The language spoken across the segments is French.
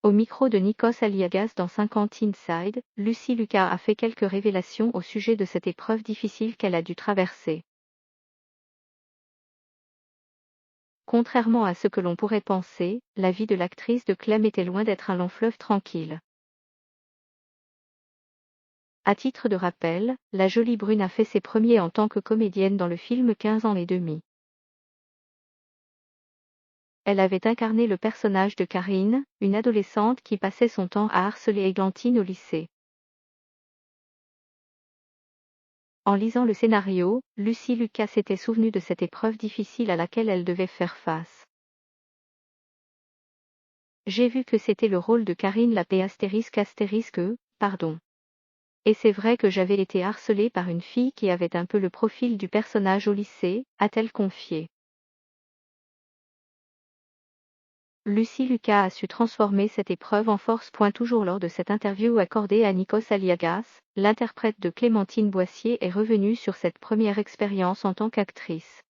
Au micro de Nikos Aliagas dans 50 Inside, Lucy Lucas a fait quelques révélations au sujet de cette épreuve difficile qu'elle a dû traverser. Contrairement à ce que l'on pourrait penser, la vie de l'actrice de Clem était loin d'être un long fleuve tranquille. À titre de rappel, la jolie brune a fait ses premiers en tant que comédienne dans le film 15 ans et demi. Elle avait incarné le personnage de Karine, une adolescente qui passait son temps à harceler Églantine au lycée. En lisant le scénario, Lucy Lucas s'était souvenue de cette épreuve difficile à laquelle elle devait faire face. J'ai vu que c'était le rôle de Karine la pardon. Et c'est vrai que j'avais été harcelée par une fille qui avait un peu le profil du personnage au lycée, a-t-elle confié. Lucy Lucas a su transformer cette épreuve en force. Toujours lors de cette interview accordée à Nikos Aliagas, l'interprète de Clémentine Boissier est revenue sur cette première expérience en tant qu'actrice.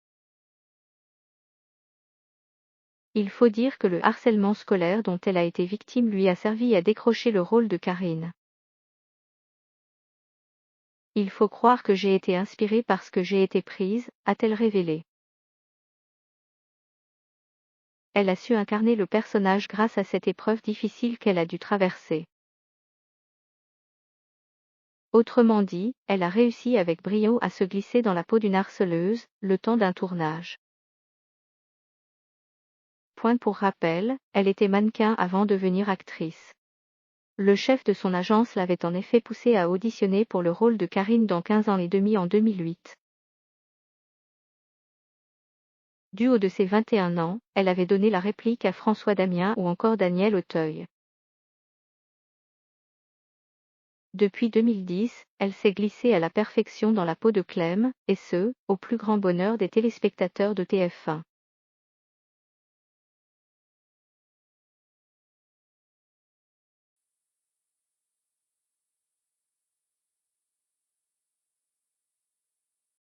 Il faut dire que le harcèlement scolaire dont elle a été victime lui a servi à décrocher le rôle de Karine. Il faut croire que j'ai été inspirée parce que j'ai été prise, a-t-elle révélé. Elle a su incarner le personnage grâce à cette épreuve difficile qu'elle a dû traverser. Autrement dit, elle a réussi avec brio à se glisser dans la peau d'une harceleuse, le temps d'un tournage. Pour rappel, elle était mannequin avant de devenir actrice. Le chef de son agence l'avait en effet poussée à auditionner pour le rôle de Karine dans 15 ans et demi en 2008. Du haut de ses 21 ans, elle avait donné la réplique à François Damien ou encore Daniel Auteuil. Depuis 2010, elle s'est glissée à la perfection dans la peau de Clem, et ce, au plus grand bonheur des téléspectateurs de TF1.